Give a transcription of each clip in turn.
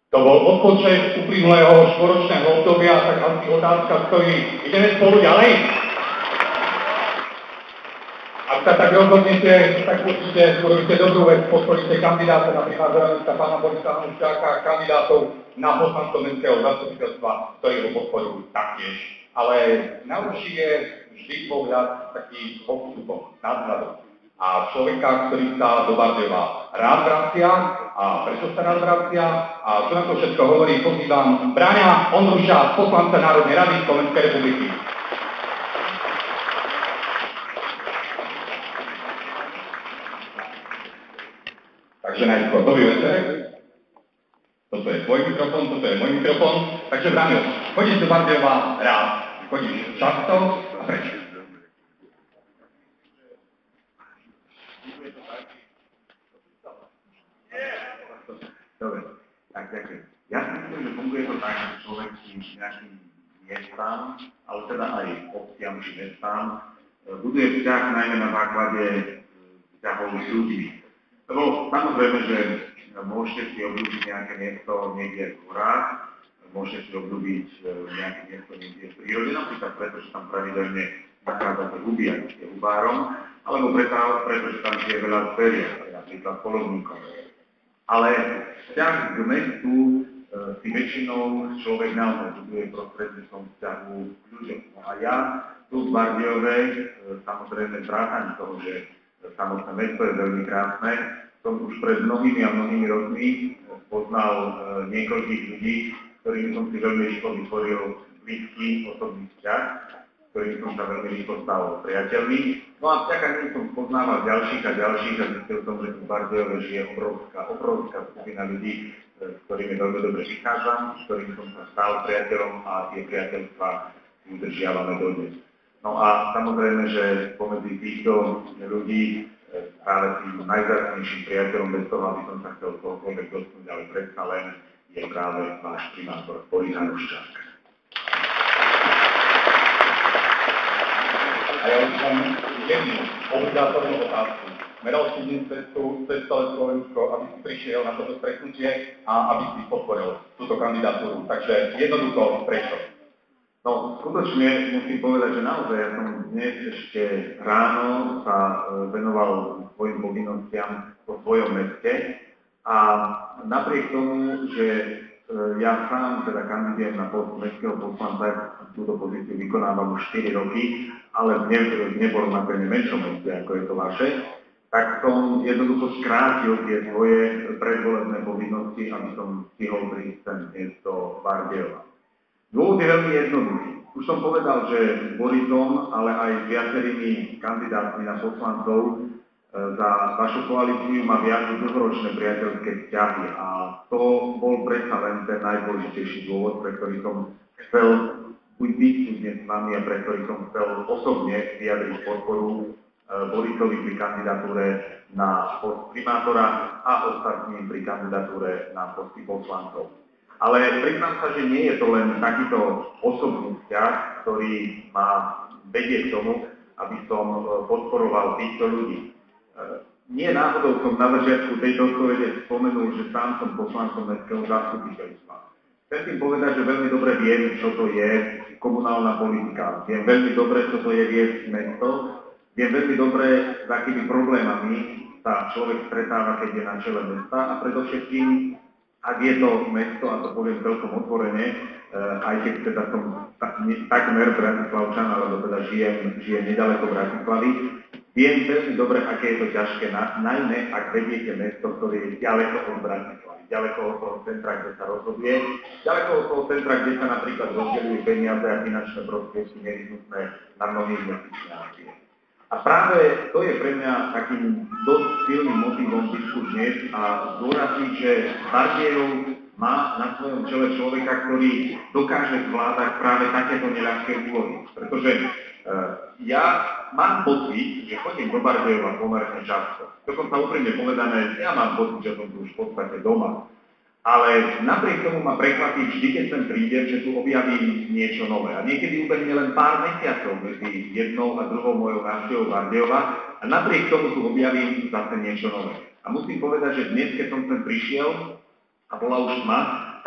To bol odpočet uplynulého štvoročného obdobia, tak asi otázka stojí, ideme spolu ďalej? Ak sa tak rozhodnete, tak určite urobíte dobrú vec, podporíte kandidáta na primátora mesta pána Borisa Hanuščáka a kandidátov na poslancov mestského zastupiteľstva, ktorí ho podporujú taktiež. Ale najlepší je vždy pohľad taký odstupom, nadhľadom. A človeka, ktorý sa do Bardejova rád vracia, a prečo sa rád vracia, a čo na to všetko hovorí, pozývam Braňa Ondruša, poslanca Národnej rady Slovenskej republiky. Takže najskôr dobrý večer. Toto je tvoj mikrofón, toto je môj mikrofón. Takže Braňo, chodíš do Bardejova rád, chodíš často a prečo? Dobre, tak ďakujem. Ja si myslím, že funguje to tak, že človek si nejakým miestam, ale teda aj obciam či mestám, buduje vzťah najmä na základe vzťahov s ľuďmi. Lebo samozrejme, že môžete si obľúbiť nejaké miesto niekde v horách, môžete si obľúbiť nejaké miesto niekde v prírode, napríklad preto, že tam pravidelne nachádzate huby, ak ste hubárom, alebo preto, že tam žije veľa zveria, napríklad polovníkov. Ale vzťah k mestu si väčšinou človek naozaj buduje prostredníctvom vzťahu k ľuďom. No a ja tu v Bardejove, samozrejme vrátane toho, že samotné mesto je veľmi krásne, som už pred mnohými a mnohými rokmi poznal niekoľkých ľudí, ktorými som si veľmi rýchlo vytvoril blízky osobný vzťah, ktorým som sa veľmi rýchlo stal priateľmi. No a vďaka nim som poznával ďalších a zistil som, že tu v Bardejove žije obrovská skupina ľudí, s ktorými veľmi dobre vychádzam, s ktorými som sa stal priateľom a tie priateľstvá si udržiavame dodnes. No a samozrejme, že pomedzi týchto ľudí práve tým najzácnejším priateľom bez toho, aby som sa chcel kohokoľvek dotknúť, ale predsa len je práve váš primátor Boris Hanuščák. A ja už mám jednu obligátornú otázku. Meral si dnes cez celé Slovensko, aby si prišiel na toto stretnutie a aby si podporil túto kandidatúru. Takže jednoducho, prečo? No, skutočne musím povedať, že naozaj ja som dnes ešte ráno sa venoval svojim povinnostiam po svojom meste a napriek tomu, že ja sám teda kandidujem na post mestského poslanca, túto pozíciu vykonávam už 4 roky, ale v neporovnateľne menšom meste, ako je to vaše, tak som jednoducho skrátil tie svoje predvolebné povinnosti, aby som stihol prísť sem dnes do Bardejova. Dôvod je veľmi jednoduchý. Už som povedal, že s Borisom, ale aj s viacerými kandidátmi na poslancov za vašu koalíciu ma viažú dlhoročné priateľské vzťahy a to bol predsa len ten najdôležitejší dôvod, pre ktorý som chcel buď byť tu dnes s vami a pre ktorý som chcel osobne vyjadriť podporu Borisovi pri kandidatúre na post primátora a ostatným pri kandidatúre na posty poslancov. Ale priznám sa, že nie je to len takýto osobný vzťah, ktorý ma vedie k tomu, aby som podporoval týchto ľudí. Nie náhodou som na začiatku tejto odpovede spomenul, že sám som poslancom mestského zastupiteľstva. Chcem tým povedať, že veľmi dobre viem, čo to je komunálna politika. Viem veľmi dobre, čo to je viesť mesto. Viem veľmi dobre, s akými problémami sa človek stretáva, keď je na čele mesta a predovšetkým, ak je to mesto, a to poviem celkom otvorene, aj keď teda som takmer Bratislavčan, alebo teda žijem nedaleko Bratislavy, viem veľmi dobre, aké je to ťažké, najmä ak vediete mesto, ktoré je ďaleko od Bratislavy, ďaleko od toho centra, kde sa rozhoduje, ďaleko od toho centra, kde sa napríklad rozdeľujú peniaze a finančné prostriedky nevyhnutné na mnohé investičné akcie. A práve to je pre mňa takým dosť silným motivom byť tu dnes a zdôrazniť, že Bardejov má na svojom čele človeka, ktorý dokáže zvládať práve takéto neľahké úlohy. Pretože ja mám pocit, že chodím do Bardejova pomerne často. Dokonca úprimne povedané, ja mám pocit, že som tu už v podstate doma. Ale napriek tomu ma prekvapí vždy, keď sem prídem, že tu objavím niečo nové. A niekedy ubehne len pár mesiacov medzi jednou a druhou mojou návštevou Bardejova a napriek tomu tu objavím zase niečo nové. A musím povedať, že dnes, keď som sem prišiel a bola už tma,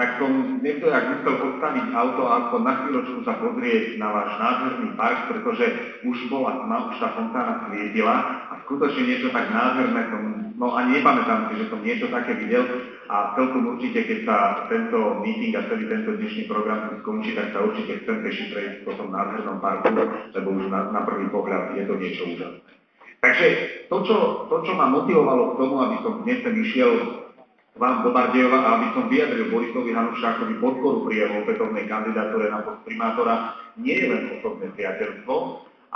tak som niekto ak musel postaviť auto a aspoň na chvíľočku sa pozrieť na váš nádherný park, pretože už bola tma, už tá fontána svietila a skutočne niečo tak nádherné som, no ani nepamätám si, že som niečo také videl a celkom určite, keď sa tento meeting a celý tento dnešný program skončí, tak sa určite chcem peši prejsť po tom nádhernom parku, lebo už na prvý pohľad je to niečo úžasné. Takže to, čo ma motivovalo k tomu, aby som dnes išiel vám do Bardejova a aby som vyjadril Borisovi Hanuščákovi podporu pri jeho opätovnej kandidatúre na post primátora, nie je len osobné priateľstvo,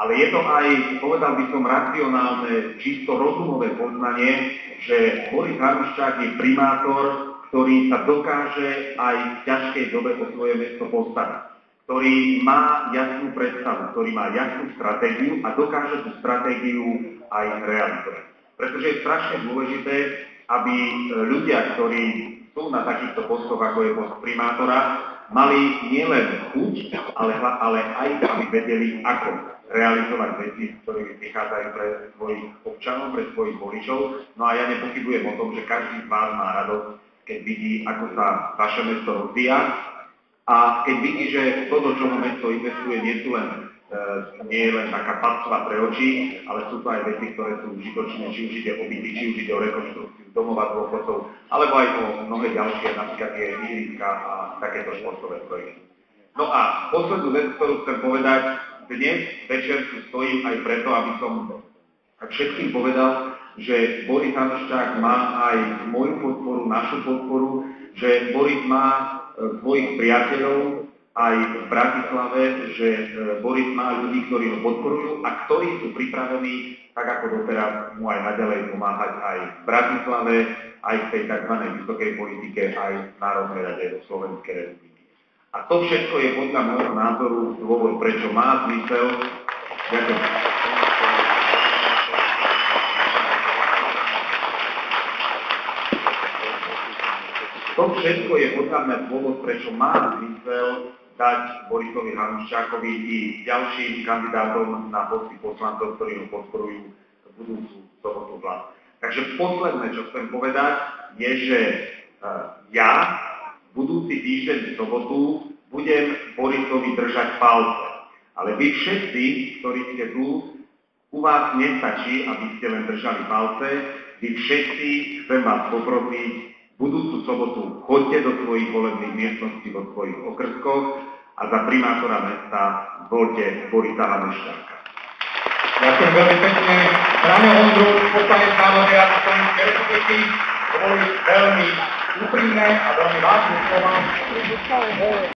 ale je to aj, povedal by som, racionálne, čisto rozumové poznanie, že Boris Hanuščák je primátor, ktorý sa dokáže aj v ťažkej dobe o svoje mesto postaviť, ktorý má jasnú predstavu, ktorý má jasnú stratégiu a dokáže tú stratégiu aj realizovať. Pretože je strašne dôležité, aby ľudia, ktorí sú na takýchto postoch, ako je post primátora, mali nielen chuť, ale aj aby vedeli, ako realizovať veci, ktoré vychádzajú pre svojich občanov, pre svojich voličov. No a ja nepochybujem o tom, že každý z vás má radosť, keď vidí, ako sa vaše mesto rozvíja a keď vidí, že to, do čoho mesto investuje, nie je len taká pactva pre oči, ale sú to aj veci, ktoré sú užitočné, či už ide o byty, či už ide o rekonštrukciu domova dôchodcov, alebo aj o mnohé ďalšie, napríklad tie ihriska a takéto športové projekty. No a poslednú vec, ktorú chcem povedať, dnes večer tu stojím aj preto, aby som všetkým povedal, že Boris Hanuščák má aj moju podporu, našu podporu, že Boris má svojich priateľov aj v Bratislave, že Boris má ľudí, ktorí ho podporujú a ktorí sú pripravení, tak ako doteraz, mu aj naďalej pomáhať aj v Bratislave, aj v tej tzv. Vysokej politike, aj v Národnej rade Slovenskej republiky. A to všetko je podľa môjho názoru dôvod, prečo má zmysel. Ďakujem. To všetko je podľa mňa dôvod, prečo má zmysel dať Borisovi Hanuščákovi i ďalším kandidátom na posty poslancov, ktorí ho podporujú budúcu sobotu hlas. Takže posledné, čo chcem povedať, je, že ja budúci týždeň v sobotu budem Borisovi držať palce. Ale vy všetci, ktorí ste tu, u vás nestačí, aby ste len držali palce. Vy všetci, chcem vás poprosiť, budúcu sobotu choďte do svojich volebných miestností vo svojich okrskoch a za primátora mesta voľte Borisa Hanuščáka. Ďakujem veľmi pekne. Braňo Ondruč, poslanec Národnej rady Slovenskej republiky, to boli veľmi úprimné a veľmi vážne slova.